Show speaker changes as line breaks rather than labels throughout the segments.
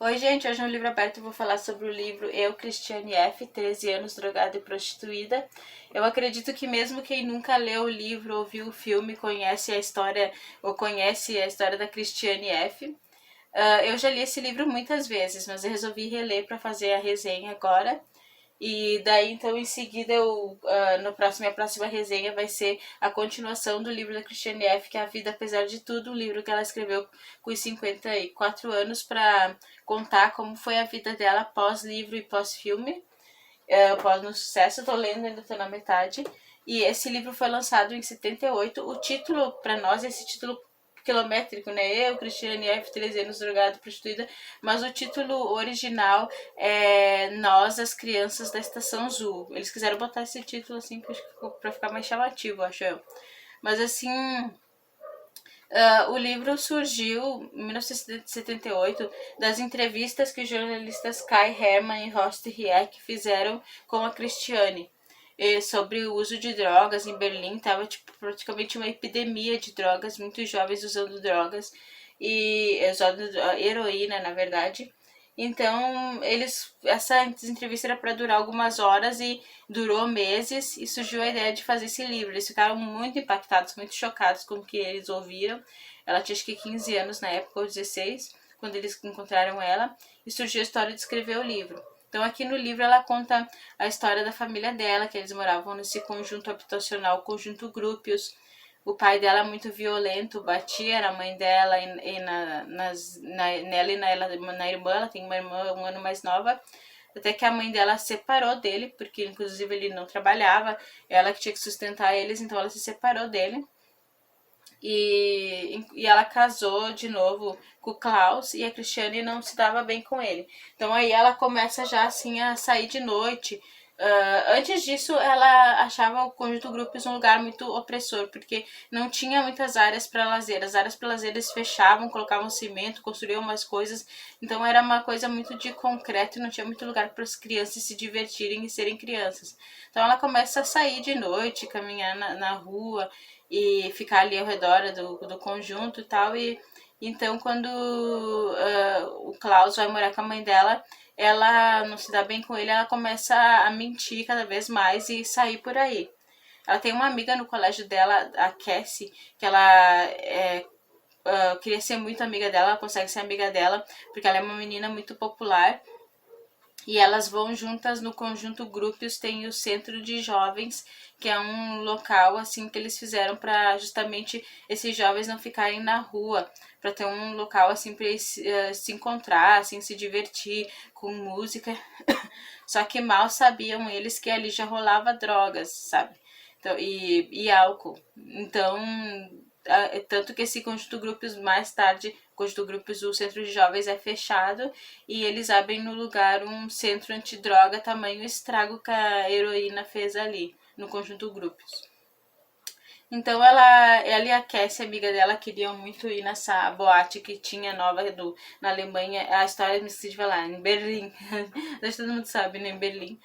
Oi, gente, hoje no Livro Aberto eu vou falar sobre o livro Eu, Cristiane F., 13 anos, drogada e prostituída. Eu acredito que mesmo quem nunca leu o livro ou viu o filme conhece a história ou conhece a história da Cristiane F. Eu já li esse livro muitas vezes, mas eu resolvi reler para fazer a resenha agora. E daí, então, em seguida, minha próxima resenha vai ser a continuação do livro da Christiane F., que é A Vida Apesar de Tudo, um livro que ela escreveu com os 54 anos para contar como foi a vida dela pós-livro e pós-filme, pós no sucesso. Tô lendo, ainda tô na metade. E esse livro foi lançado em 78. O título, para nós, esse título quilométrico, né? Eu, Cristiane F., 13 anos, drogada, prostituída. Mas o título original é Nós, as Crianças da Estação Azul. Eles quiseram botar esse título assim pra ficar mais chamativo, acho eu. Mas assim, o livro surgiu em 1978 das entrevistas que os jornalistas Kai Hermann e Horst Rieck fizeram com a Christiane sobre o uso de drogas em Berlim. Tava tipo, praticamente uma epidemia de drogas, muitos jovens usando drogas e usando heroína, na verdade. Então, essa entrevista era para durar algumas horas e durou meses e surgiu a ideia de fazer esse livro. Eles ficaram muito impactados, muito chocados com o que eles ouviram. Ela tinha acho que 15 anos na época, ou 16, quando eles encontraram ela, e surgiu a história de escrever o livro. Então aqui no livro ela conta a história da família dela, que eles moravam nesse conjunto habitacional, conjunto Gruppius. O pai dela é muito violento, batia na mãe dela nela e na irmã. Ela tem uma irmã um ano mais nova. Até que a mãe dela separou dele, porque inclusive ele não trabalhava, ela que tinha que sustentar eles, então ela se separou dele. E ela casou de novo com o Klaus e a Cristiane não se dava bem com ele. Então aí ela começa já assim a sair de noite. Antes disso, ela achava o conjunto Grupos um lugar muito opressor, porque não tinha muitas áreas para lazer. As áreas para lazer eles fechavam, colocavam cimento, construíam umas coisas. Então era uma coisa muito de concreto e não tinha muito lugar para as crianças se divertirem e serem crianças. Então ela começa a sair de noite, caminhar na rua e ficar ali ao redor do conjunto e tal. E então, quando o Klaus vai morar com a mãe dela, ela não se dá bem com ele, ela começa a mentir cada vez mais e sair por aí. Ela tem uma amiga no colégio dela, a Cassie, que ela queria ser muito amiga dela, ela consegue ser amiga dela, porque ela é uma menina muito popular. E elas vão juntas no conjunto Grupos, tem o Centro de Jovens, que é um local assim que eles fizeram para justamente esses jovens não ficarem na rua, para ter um local assim para eles se encontrar, assim, se divertir com música. Só que mal sabiam eles que ali já rolava drogas, sabe? Então, e álcool. Então, tanto que esse conjunto grupos mais tarde, conjunto grupos, o centro de jovens é fechado e eles abrem no lugar um centro antidroga, tamanho estrago que a heroína fez ali no conjunto grupos. Então ela e a Cassie, amiga dela, queriam muito ir nessa boate que tinha nova na Alemanha. A história me esqueci de falar, em Berlim. Acho que todo mundo sabe, né? Em Berlim,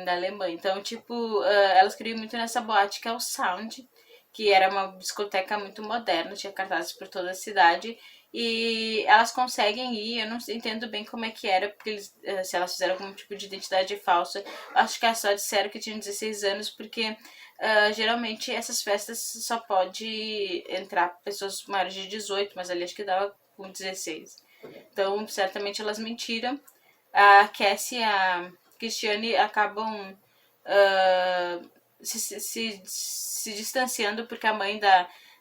na Alemanha. Então, tipo, elas queriam muito nessa boate que é o Sound, que era uma discoteca muito moderna, tinha cartazes por toda a cidade. E elas conseguem ir, eu não entendo bem como é que era, porque se elas fizeram algum tipo de identidade falsa. Acho que elas só disseram que tinham 16 anos, porque geralmente essas festas só pode entrar pessoas maiores de 18, mas ali acho que dava com 16. Então, certamente elas mentiram. A Cassie e a Cristiane acabam se distanciando porque a mãe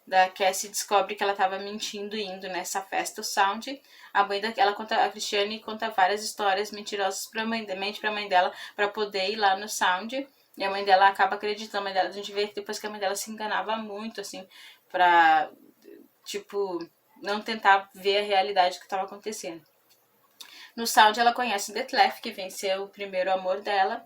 da Cassie descobre que ela estava mentindo indo nessa festa, o Sound. A mãe dela a Cristiane conta várias histórias mentirosas mente pra mãe dela para poder ir lá no Sound. E a mãe dela acaba acreditando, a mãe dela, a gente vê depois que a mãe dela se enganava muito, assim, pra, tipo, não tentar ver a realidade que estava acontecendo. No Sound ela conhece o Detlef, que venceu o primeiro amor dela,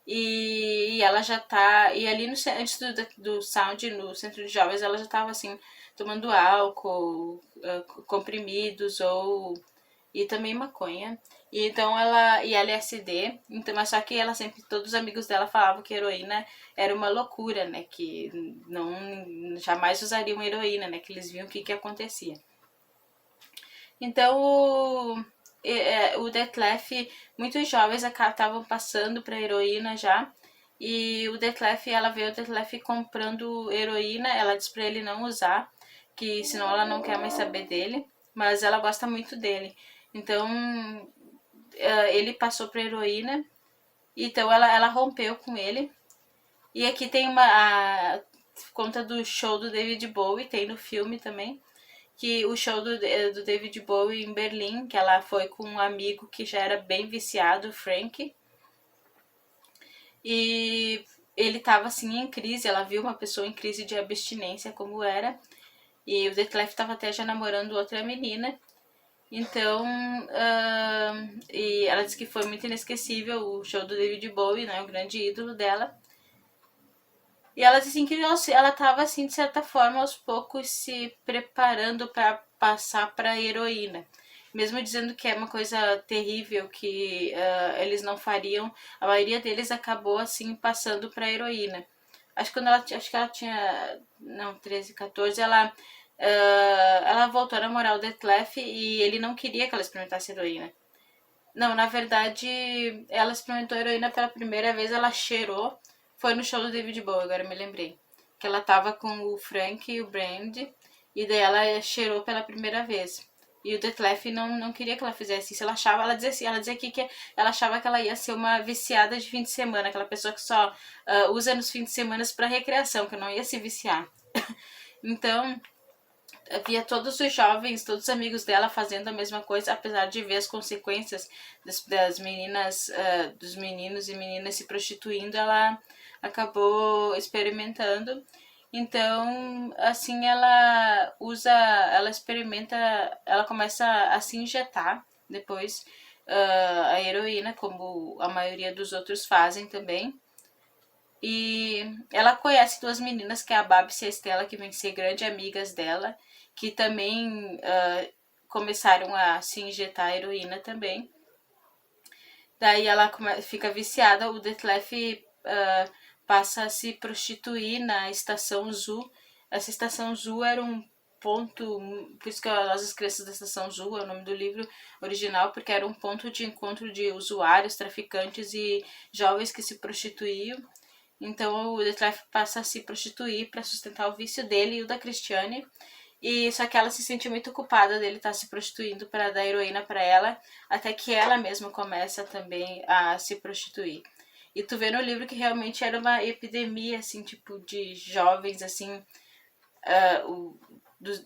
e ela já tá. E ali antes do Sound, no centro de jovens, ela já tava assim, tomando álcool, comprimidos e também maconha. E então e LSD, então, mas só que ela sempre, todos os amigos dela falavam que heroína era uma loucura, né? Que não jamais usariam heroína, né? Que eles viam o que acontecia. Então o Detlef, muitos jovens estavam passando para heroína já. E o Detlef, ela vê o Detlef comprando heroína, ela diz pra ele não usar, que senão ela não quer mais saber dele, mas ela gosta muito dele. Então, ele passou pra heroína, então ela rompeu com ele. E aqui tem conta do show do David Bowie, tem no filme também, que o show do David Bowie em Berlim, que ela foi com um amigo que já era bem viciado, o Frank, e ele tava assim em crise, ela viu uma pessoa em crise de abstinência como era, e o Detlef tava até já namorando outra menina. Então, e ela disse que foi muito inesquecível o show do David Bowie, né, o grande ídolo dela. E ela disse assim que ela tava assim, de certa forma, aos poucos se preparando para passar para heroína. Mesmo dizendo que é uma coisa terrível que eles não fariam, a maioria deles acabou assim passando para heroína. Acho que ela tinha, não, 13, 14, ela voltou a namorar o Detlef e ele não queria que ela experimentasse heroína. Não, na verdade, ela experimentou heroína pela primeira vez, ela cheirou. Foi no show do David Bowie, agora me lembrei. Que ela tava com o Frank e o Brand, e daí ela cheirou pela primeira vez. E o Detlef não queria que ela fizesse isso. Ela dizia assim, ela dizia aqui que ela achava que ela ia ser uma viciada de fim de semana, aquela pessoa que só usa nos fins de semana para recreação, que não ia se viciar. Então, via todos os jovens, todos os amigos dela fazendo a mesma coisa, apesar de ver as consequências das meninas, dos meninos e meninas se prostituindo, ela acabou experimentando. Então, assim, ela experimenta, ela começa a se injetar depois a heroína, como a maioria dos outros fazem também. E ela conhece duas meninas, que é a Babs e a Estela, que vêm ser grandes amigas dela, que também começaram a se injetar heroína também. Daí ela fica viciada, o Detlef passa a se prostituir na Estação Zoo. Essa Estação Zoo era um ponto, por isso que As Crianças da Estação Zoo é o nome do livro original, porque era um ponto de encontro de usuários, traficantes e jovens que se prostituíam. Então o Detlef passa a se prostituir para sustentar o vício dele e o da Christiane. E só que ela se sente muito culpada dele estar se prostituindo para dar heroína para ela, até que ela mesma começa também a se prostituir. E tu vê no livro que realmente era uma epidemia, assim, tipo, de jovens, assim,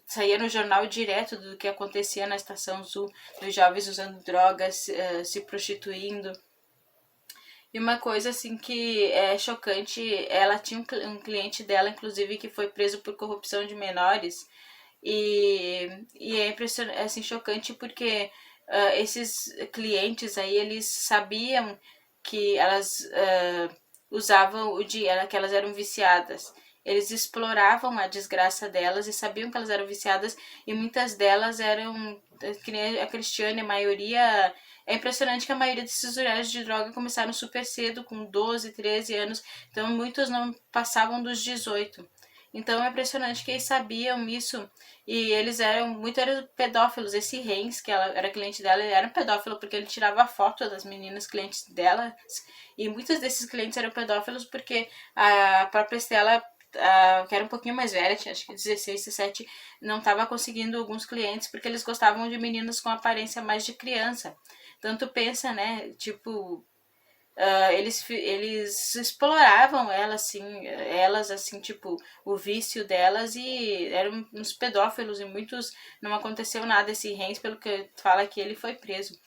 saía no jornal direto do que acontecia na Estação Zoo, dos jovens usando drogas, se prostituindo. E uma coisa assim que é chocante, ela tinha um cliente dela, inclusive, que foi preso por corrupção de menores. E é impressionante, assim, chocante porque esses clientes aí, eles sabiam que elas usavam o dinheiro, que elas eram viciadas. Eles exploravam a desgraça delas e sabiam que elas eram viciadas, e muitas delas eram, que nem a Cristiane, a maioria. É impressionante que a maioria desses usuários de droga começaram super cedo, com 12, 13 anos, então muitos não passavam dos 18. Então é impressionante que eles sabiam isso, e eles eram pedófilos. Esse Reis, que ela era cliente dela, ele era um pedófilo porque ele tirava foto das meninas clientes dela, e muitos desses clientes eram pedófilos porque a própria Estela, que era um pouquinho mais velha, tinha acho que 16, 17, não estava conseguindo alguns clientes porque eles gostavam de meninas com aparência mais de criança. Então tu pensa, né, tipo, eles exploravam elas assim, tipo, o vício delas, e eram uns pedófilos, e muitos não aconteceu nada. Esse Reis, pelo que fala que ele foi preso.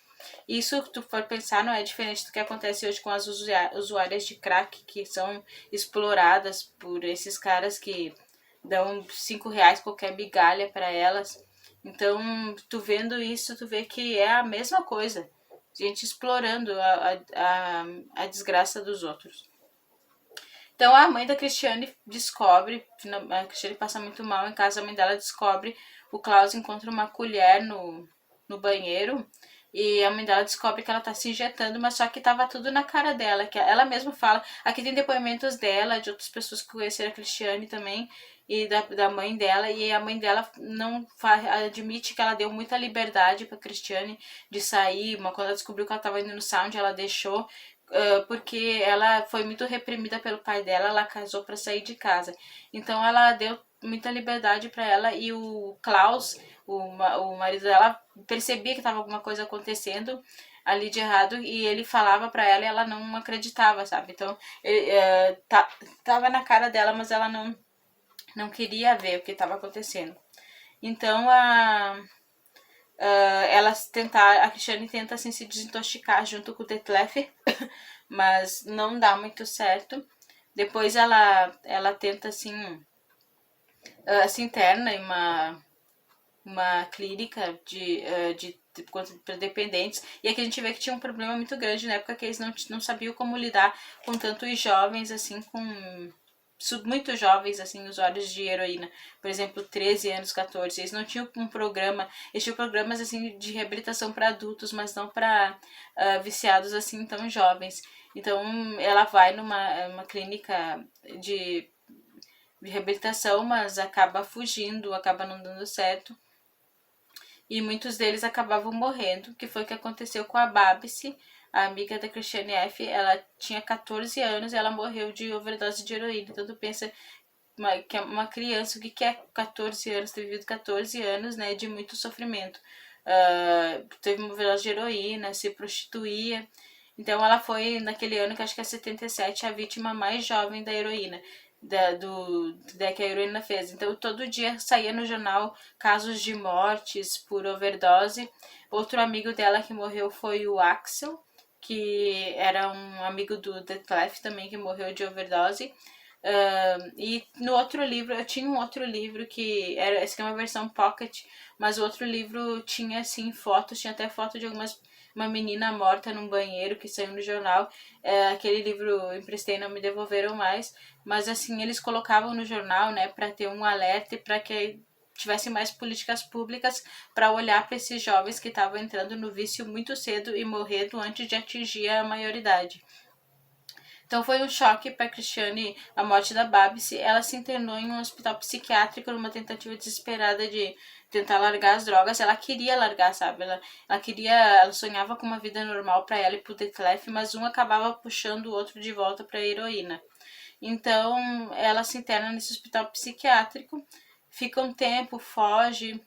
Isso, se tu for pensar, não é diferente do que acontece hoje com as usuárias de crack, que são exploradas por esses caras que dão R$ 5 qualquer migalha para elas. Então, tu vendo isso, tu vê que é a mesma coisa. Gente explorando a desgraça dos outros. Então a mãe da Cristiane descobre, a Cristiane passa muito mal em casa, a mãe dela descobre, o Klaus encontra uma colher no banheiro, e a mãe dela descobre que ela tá se injetando, mas só que tava tudo na cara dela, que ela mesma fala. Aqui tem depoimentos dela, de outras pessoas que conheceram a Cristiane também, e da mãe dela, e a mãe dela não admite que ela deu muita liberdade pra Cristiane de sair, mas quando ela descobriu que ela estava indo no sound, ela deixou, porque ela foi muito reprimida pelo pai dela, ela casou para sair de casa. Então ela deu muita liberdade para ela, e o Klaus, o marido dela, percebia que estava alguma coisa acontecendo ali de errado, e ele falava para ela e ela não acreditava, sabe? Então ele, tava na cara dela, mas ela não queria ver o que estava acontecendo. Então a Cristiane tenta assim, se desintoxicar junto com o Detlef, mas não dá muito certo. Depois ela tenta assim, se interna em uma clínica para dependentes. E aqui a gente vê que tinha um problema muito grande na época, que eles não sabiam como lidar com tantos jovens, assim, muito jovens, assim, usuários de heroína. Por exemplo, 13 anos, 14. Eles não tinham um programa, eles tinham programas, assim, de reabilitação para adultos, mas não para viciados, assim, tão jovens. Então, ela vai numa clínica de reabilitação, mas acaba fugindo, acaba não dando certo. E muitos deles acabavam morrendo, que foi o que aconteceu com a Babsi, a amiga da Christiane F. Ela tinha 14 anos e ela morreu de overdose de heroína. Então tu pensa que é uma criança, o que é 14 anos, ter vivido 14 anos, né, de muito sofrimento. Teve uma overdose de heroína, se prostituía. Então ela foi, naquele ano, que acho que é 77, a vítima mais jovem da heroína. Que a heroína fez. Então todo dia saía no jornal casos de mortes por overdose. Outro amigo dela que morreu foi o Axel, que era um amigo do Detlef também, que morreu de overdose. E no outro livro, eu tinha um outro livro que era, esse aqui é uma versão pocket, mas o outro livro tinha assim fotos, tinha até foto de uma menina morta num banheiro que saiu no jornal. Aquele livro eu emprestei, não me devolveram mais, mas assim, eles colocavam no jornal, né, para ter um alerta e para que tivesse mais políticas públicas para olhar para esses jovens que estavam entrando no vício muito cedo e morrendo antes de atingir a maioridade. Então foi um choque para Cristiane a morte da Babsi. Ela se internou em um hospital psiquiátrico numa tentativa desesperada de tentar largar as drogas. Ela queria largar, sabe? Ela sonhava com uma vida normal para ela e pro Detlef, mas um acabava puxando o outro de volta para a heroína. Então ela se interna nesse hospital psiquiátrico, fica um tempo, foge.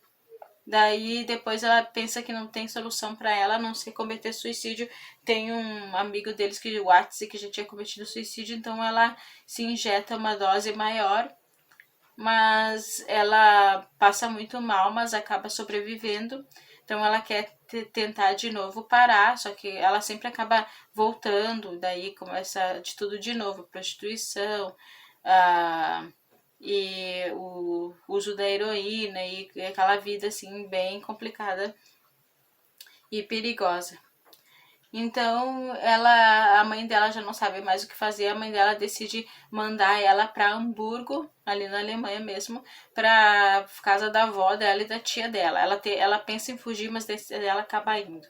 Daí depois ela pensa que não tem solução para ela, a não ser cometer suicídio. Tem um amigo deles, o Watsi, que já tinha cometido suicídio, então ela se injeta uma dose maior, mas ela passa muito mal, mas acaba sobrevivendo. Então ela quer tentar de novo parar, só que ela sempre acaba voltando, daí começa de tudo de novo, prostituição, e o uso da heroína e aquela vida assim bem complicada e perigosa. Então a mãe dela já não sabe mais o que fazer, a mãe dela decide mandar ela para Hamburgo, ali na Alemanha mesmo, para casa da avó dela e da tia dela. Ela pensa em fugir, mas ela acaba indo.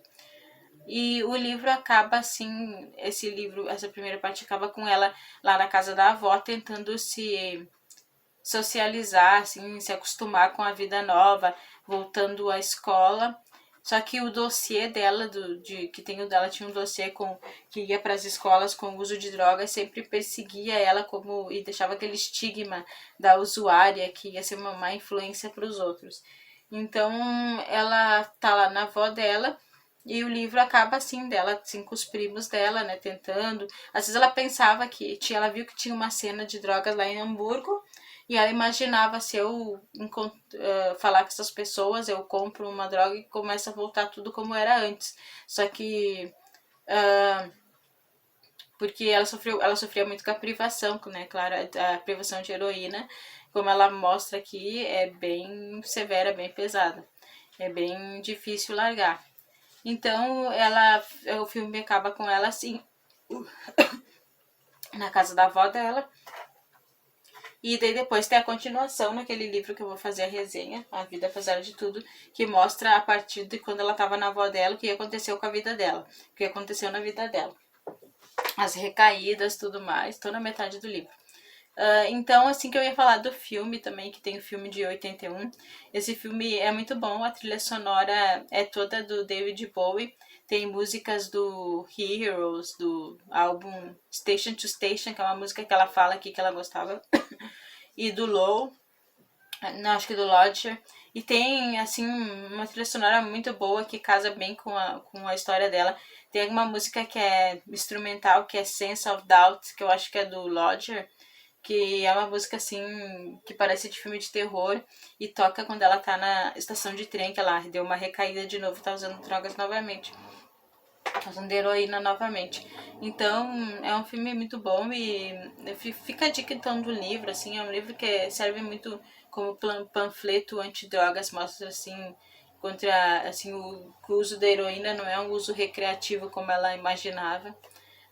E o livro acaba assim, essa primeira parte acaba com ela lá na casa da avó, tentando se socializar, assim, se acostumar com a vida nova, voltando à escola. Só que o dossiê dela, que tem o dela, tinha um dossiê que ia para as escolas com o uso de drogas, sempre perseguia ela e deixava aquele estigma da usuária que ia ser uma má influência para os outros. Então ela tá lá na avó dela. E o livro acaba assim, dela, assim, com os primos dela, né, tentando. Às vezes ela pensava ela viu que tinha uma cena de drogas lá em Hamburgo, e ela imaginava, se eu falar com essas pessoas, eu compro uma droga e começa a voltar tudo como era antes. Só que porque ela sofria muito com a privação, né? Claro, a privação de heroína, como ela mostra aqui, é bem severa, bem pesada. É bem difícil largar. Então, o filme acaba com ela assim, na casa da avó dela. E daí depois tem a continuação naquele livro que eu vou fazer a resenha, A Vida Apesar de Tudo, que mostra a partir de quando ela estava na avó dela, o que aconteceu com a vida dela, o que aconteceu na vida dela. As recaídas, tudo mais, tô na metade do livro. Então, assim que eu ia falar do filme também, que tem o filme de 81. Esse filme é muito bom, a trilha sonora é toda do David Bowie. Tem músicas do Heroes, do álbum Station to Station, que é uma música que ela fala aqui que ela gostava, e do Low, não, acho que do Lodger. E tem, assim, uma trilha sonora muito boa que casa bem com a história dela. Tem uma música que é instrumental, que é Sense of Doubt, que eu acho que é do Lodger, que é uma música assim que parece de filme de terror e toca quando ela tá na estação de trem, que ela deu uma recaída de novo, tá usando drogas novamente, tá usando heroína novamente. Então é um filme muito bom e fica a dica então do livro, assim, é um livro que serve muito como panfleto antidrogas, mostra assim contra assim o uso da heroína não é um uso recreativo como ela imaginava.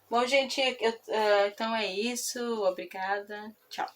Bom, gente, então é isso. Obrigada. Tchau.